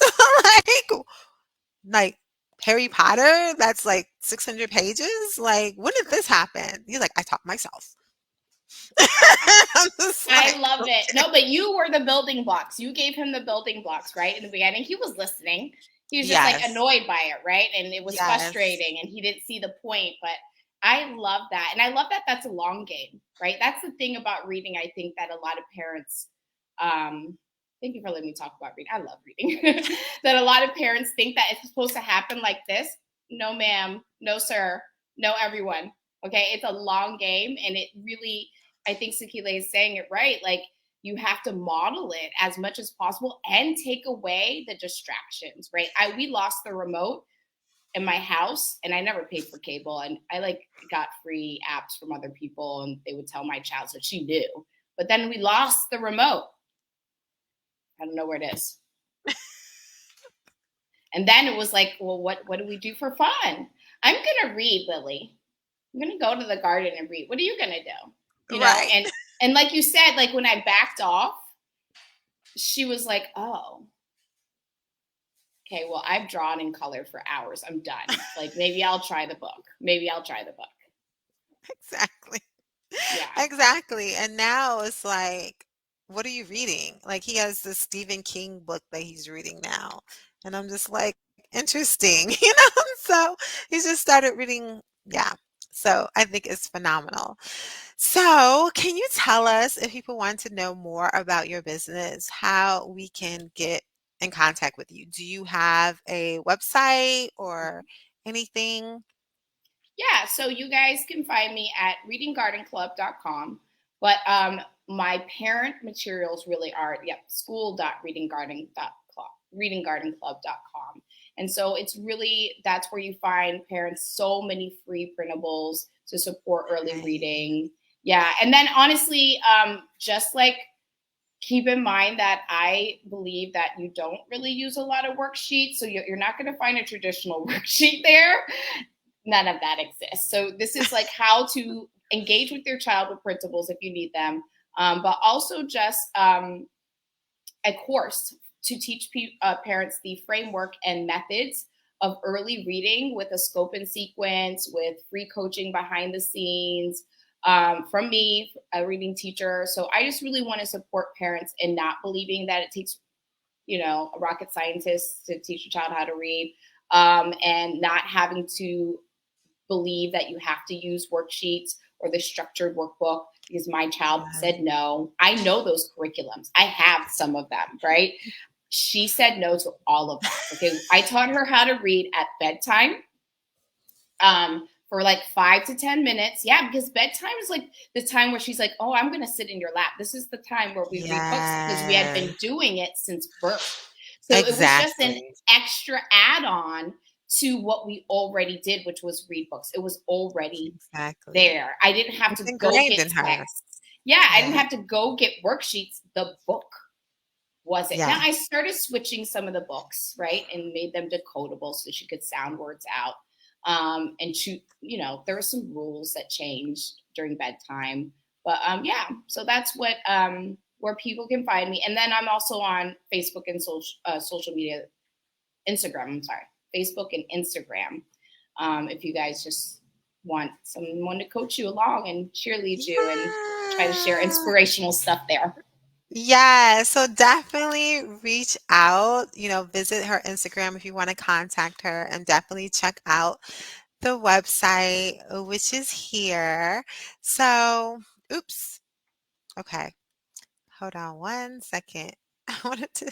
like Harry Potter, that's like 600 pages, like when did this happen? He's like, I taught myself. I'm just I like, love it. okay. No, but you were the building blocks. You gave him the building blocks, right? In the beginning, he was listening. He was just like Yes. annoyed by it, right? And it was Yes. frustrating and he didn't see the point. But I love that. And I love that that's a long game, right? That's the thing about reading, I think, that a lot of parents, thank you for letting me talk about reading. I love reading. That a lot of parents think that it's supposed to happen like this. No, ma'am. No, sir. No, everyone. Okay. It's a long game and it really, I think Sakila is saying it right. Like, you have to model it as much as possible and take away the distractions, right? We lost the remote in my house and I never paid for cable, and I like got free apps from other people and they would tell my child so she knew. But then we lost the remote. I don't know where it is. And then it was like, well, what do we do for fun? I'm gonna read, Lily. I'm gonna go to the garden and read. What are you gonna do? Right. And like you said, like when I backed off, she was like, oh, okay, well, I've drawn in color for hours. I'm done. Like, maybe I'll try the book. Maybe I'll try the book. Exactly. Yeah. Exactly. And now it's like, what are you reading? Like he has this Stephen King book that he's reading now. And I'm just like, interesting, So he's just started reading. Yeah. So I think it's phenomenal. So, can you tell us, if people want to know more about your business, how we can get in contact with you? Do you have a website or anything? Yeah. So you guys can find me at readinggardenclub.com. But my parent materials really are, yep, school.readinggardenclub.com. And so it's really, that's where you find parents so many free printables to support early Right. reading. Yeah. And then honestly, just like keep in mind that I believe that you don't really use a lot of worksheets. So you're not going to find a traditional worksheet there. None of that exists. So this is like how to engage with your child with printables if you need them, but also just a course to teach parents the framework and methods of early reading with a scope and sequence, with free coaching behind the scenes from me, a reading teacher. So I just really want to support parents in not believing that it takes, a rocket scientist to teach a child how to read, and not having to believe that you have to use worksheets or the structured workbook because my child Yeah. said no. I know those curriculums. I have some of them, right? She said no to all of that. Okay. I taught her how to read at bedtime, for like 5 to 10 minutes. Yeah, because bedtime is like the time where she's like, oh, I'm going to sit in your lap. This is the time where we read books because we had Yes. been doing it since birth. So it was just an Exactly. extra add on to what we already did, which was read books. It was already Exactly. there. I didn't have It's to go ingrained get in her. texts. Yeah, I didn't Yeah. have to go get worksheets. The book was it. Now I Yes. started switching some of the books, right, and made them decodable so she could sound words out. And there were some rules that changed during bedtime. But yeah, so that's what where people can find me. And then I'm also on Facebook and social media, Instagram. I'm sorry, Facebook and Instagram. If you guys just want someone to coach you along and cheerlead you and try to share Yeah. inspirational stuff there. Yeah, so definitely reach out, visit her Instagram if you want to contact her, and definitely check out the website, which is here. So, oops. Okay. Hold on one second. I wanted to,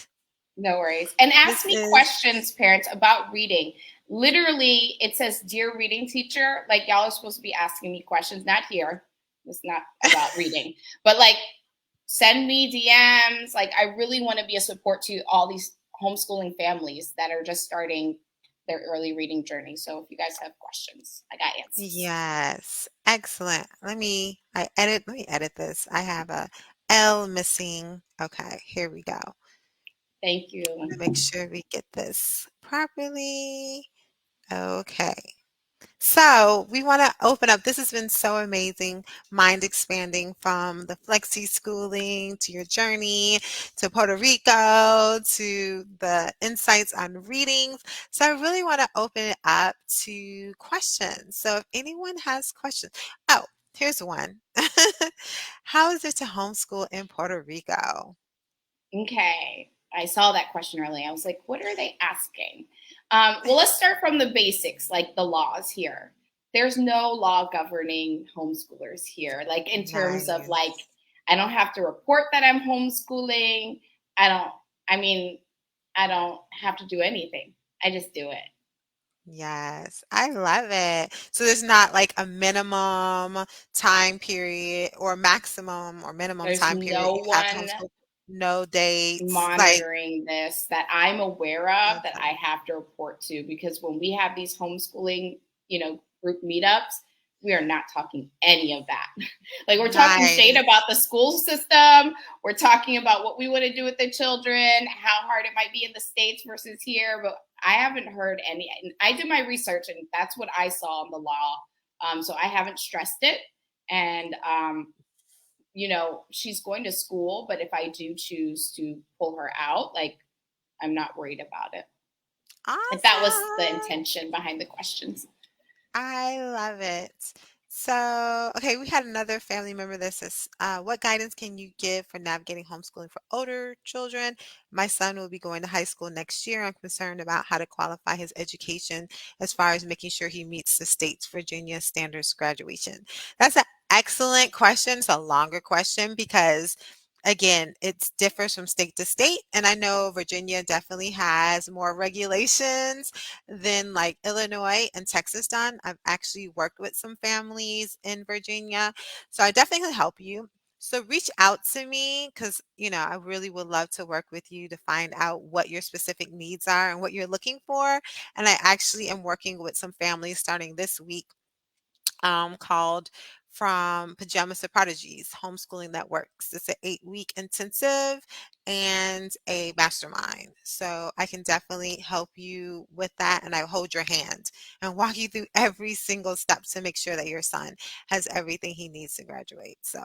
No worries. And ask this me is, questions, parents, about reading. Literally, it says, Dear reading teacher. Like, y'all are supposed to be asking me questions, not here. It's not about reading, but like, send me DMs. Like, I really want to be a support to all these homeschooling families that are just starting their early reading journey. So, if you guys have questions, I got answers. yes, excellent. Let me edit this. I have a L missing. Okay, here we go. Thank Want you. to make sure we get this properly. Okay. So we want to open up. This has been so amazing, mind expanding from the flexi schooling to your journey to Puerto Rico to the insights on readings. So I really want to open it up to questions. So if anyone has questions, oh, here's one. How is it to homeschool in Puerto Rico? Okay. I saw that question earlier. I was like, what are they asking? Well, let's start from the basics, like the laws here. There's no law governing homeschoolers here, like in terms of like, Nice. I don't have to report that I'm homeschooling. I don't, I mean, I don't have to do anything. I just do it. Yes, I love it. So there's not like a minimum time period or maximum or minimum There's time period no you have to one homeschool. No dates. Like, monitoring this that I'm aware of that okay. I have to report to, because when we have these homeschooling, group meetups, we are not talking any of that. Like, we're talking shade Nice. about the school system. We're talking about what we want to do with the children, how hard it might be in the States versus here. But I haven't heard any. I did my research and that's what I saw in the law. So I haven't stressed it. And she's going to school, but if I do choose to pull her out, like, I'm not worried about it. If that was the Awesome. intention behind the questions. I love it. So, okay, we had another family member that says, what guidance can you give for navigating homeschooling for older children? My son will be going to high school next year. I'm concerned about how to qualify his education as far as making sure he meets the state's Virginia standards graduation. That's an excellent question. It's a longer question because again, it differs from state to state. And I know Virginia definitely has more regulations than like Illinois and Texas done. I've actually worked with some families in Virginia, so I definitely can help you. So reach out to me because, I really would love to work with you to find out what your specific needs are and what you're looking for. And I actually am working with some families starting this week, called From Pajamas to Prodigies, Homeschooling That Works. It's an 8-week intensive and a mastermind. So I can definitely help you with that. And I hold your hand and walk you through every single step to make sure that your son has everything he needs to graduate. So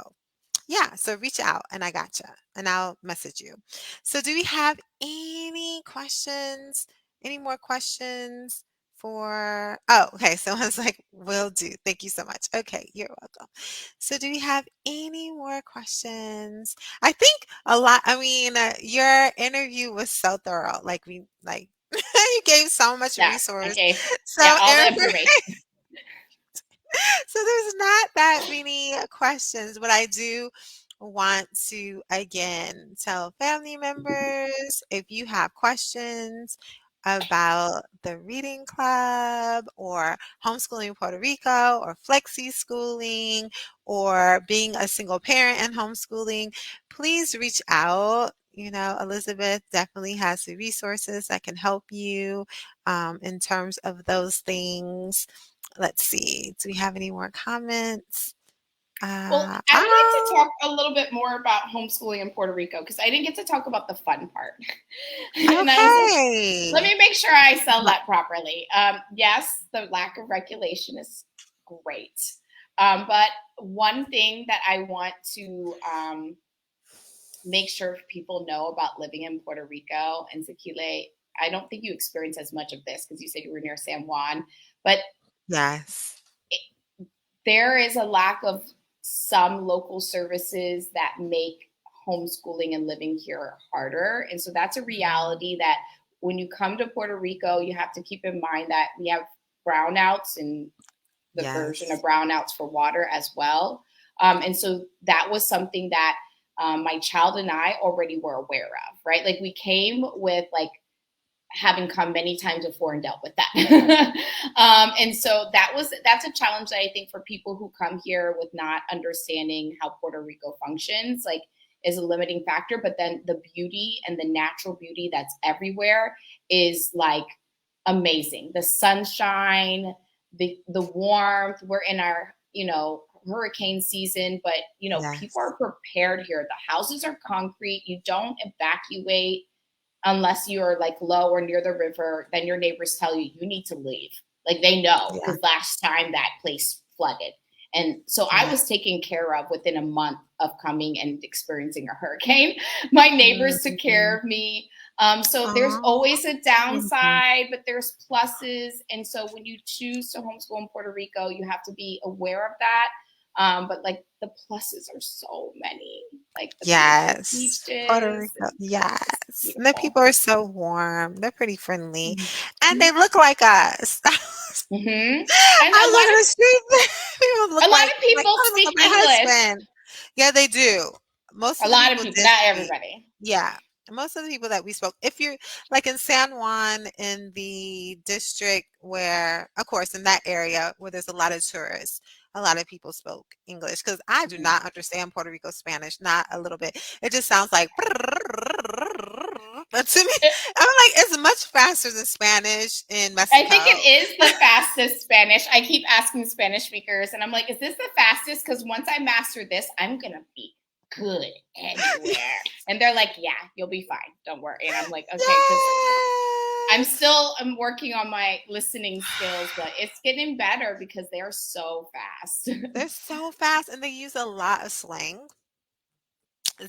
yeah, so reach out and I gotcha. And I'll message you. So do we have any questions? Any more questions for okay, someone's like, will do. Thank you so much. Okay, you're welcome. So do we have any more questions? I think a lot, your interview was so thorough. Like you gave so much Yeah. resource. Okay. Yeah. So All the information. So there's not that many questions, but I do want to again tell family members if you have questions about the reading club or homeschooling in Puerto Rico or flexi schooling or being a single parent and homeschooling, please reach out. Elizabeth definitely has the resources that can help you in terms of those things. Let's see. Do we have any more comments? Well, Uh, I would like to oh, talk a little bit more about homeschooling in Puerto Rico because I didn't get to talk about the fun part. And I was like, let okay. me make sure I sell What? that properly. Yes, the lack of regulation is great. But one thing that I want to make sure people know about living in Puerto Rico and Tequila, I don't think you experience as much of this because you said you were near San Juan, but Yes. there is a lack of some local services that make homeschooling and living here harder. And so that's a reality that when you come to Puerto Rico, you have to keep in mind that we have brownouts and the version of Yes. brownouts for water as well. And so that was something that my child and I already were aware of, right? Like we came with like having come many times before and dealt with that. And so that's a challenge that I think for people who come here with not understanding how Puerto Rico functions, like is a limiting factor. But then the beauty and the natural beauty that's everywhere is like amazing. The sunshine, the warmth. We're in our, hurricane season, but people Yes. are prepared here. The houses are concrete. You don't evacuate unless you're like low or near the river. Then your neighbors tell you you need to leave. Like they know Yeah. because last time that place flooded. And so I Yeah. was taken care of within a month of coming and experiencing a hurricane. My neighbors took care Mhm. of me. So there's Aw. always a Mhm. downside, but there's pluses. And so when you choose to homeschool in Puerto Rico, you have to be aware of that. But like the pluses are so many, like the beautiful Yes. Puerto beaches, Rico. and it's just Yes. And the beautiful. people are so warm. They're pretty friendly. And Mhm. they look like us. Mhm. And I look at the street, people a look lot like of like, people "Oh, look at speak my English. husband." Yeah, they do. Most A of the lot of people people, did not speak. everybody. Yeah. Most of the people that we spoke, if you're like in San Juan, in the district where, of course, in that area where there's a lot of tourists, a lot of people spoke English because I do Mhm. not understand Puerto Rico Spanish, not a little bit. It just sounds like, but to me, I'm like, it's much faster than Spanish in I think it Mexico. is the fastest Spanish. I keep asking Spanish speakers, and I'm like, "Is this the fastest? Because once I master this, I'm gonna be good anywhere." And they're like, "Yeah, you'll be fine. Don't worry." And I'm like, "Okay," because Yes. I'm working on my listening skills, but it's getting better because they are so fast. They're so fast and they use a lot of slang.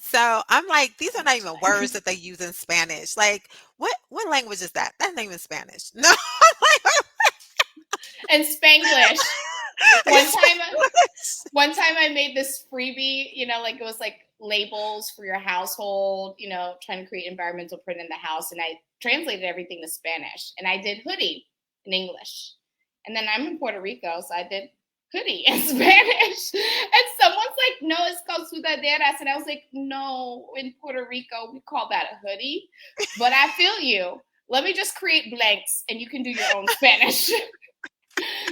So I'm like, these are not even words that they use in Spanish. Like, what language is that? That's not even Spanish. No, And Spanglish. One it's time English. one time I made this freebie, like it was like labels for your household, trying to create environmental print in the house. And I translated everything to Spanish and I did hoodie in English. And then I'm in Puerto Rico, so I did hoodie in Spanish. And someone's like, no, it's called sudaderas. And I was like, no, in Puerto Rico, we call that a hoodie. But I feel you. Let me just create blanks and you can do your own Spanish.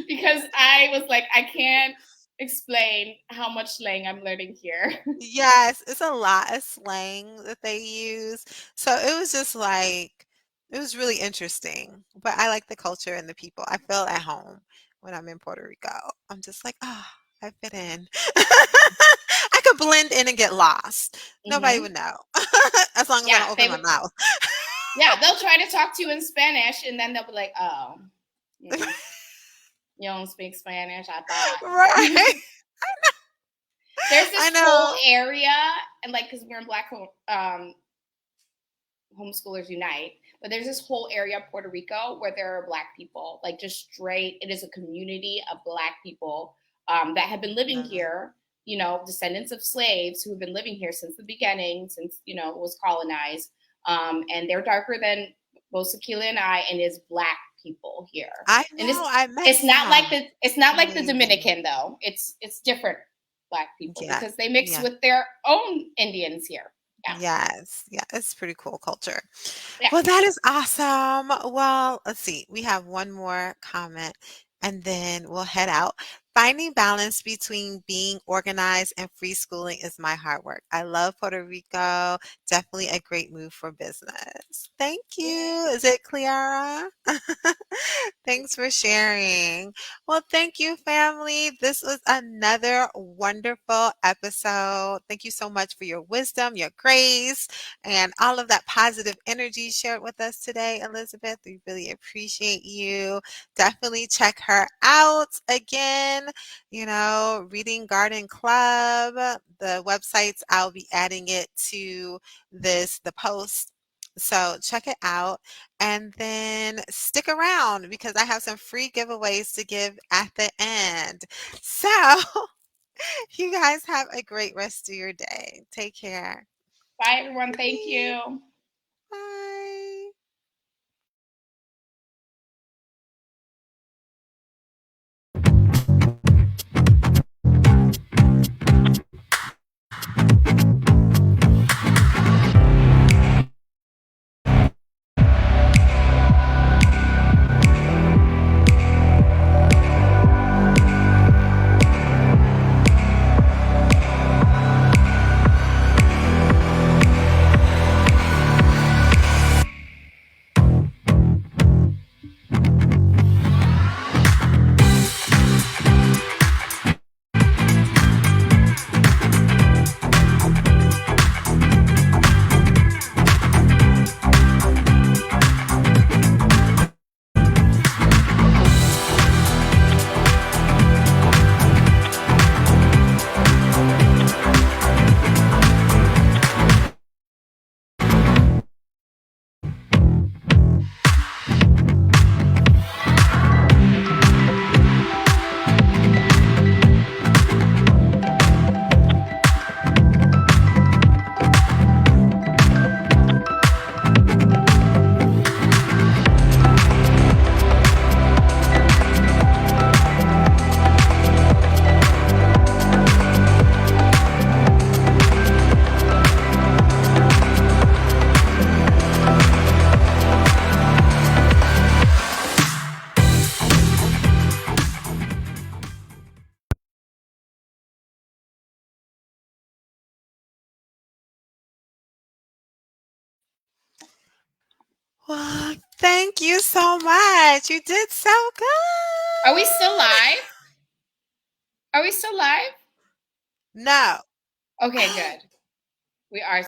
Because I was like, I can't. explain how much slang I'm learning here. Yes, it's a lot of slang that they use. So it was just like, it was really interesting. But I like the culture and the people. I feel at home when I'm in Puerto Rico. I'm just like, oh, I fit in. I could blend in and get lost. Nobody Hmm. would know as long as I Yeah, don't open my mouth. yeah, they'll try to talk to you in Spanish, and then they'll be like, "Oh, mm, you don't speak Spanish." I thought. Right. There's I this whole know. area, and like, because we're in homeschoolers unite, but there's this whole area of Puerto Rico where there are Black people, like just straight. It is a community of Black people that have been living Love here. You know, descendants of slaves who have been living here since the beginning, since it was colonized, and they're darker than both Sakila and I, and is Black people here. I And know. I met it's not like some. the Amazing. Dominican though. It's different Black people Yeah. because they mix Yeah. with their own Indians here. Yeah, Yes. Yeah. It's pretty cool culture. yeah. Well, that is awesome. Well, let's see. We have one more comment and then we'll head out. Finding balance between being organized and free schooling is my hard work. I love Puerto Rico. Definitely a great move for business. Thank you. Is it Clara? Thanks for sharing. Well, thank you, family. This was another wonderful episode. Thank you so much for your wisdom, your grace, and all of that positive energy shared with us today, Elizabeth. We really appreciate you. Definitely check her out again. Reading Garden Club, the websites, I'll be adding it to the post. So check it out. And then stick around because I have some free giveaways to give at the end. So you guys have a great rest of your day. Take care. Bye, everyone. Thank Bye. you. Bye. Well, thank you so much. You did so Are we still good. live? Are we still live? No. Okay, good. We are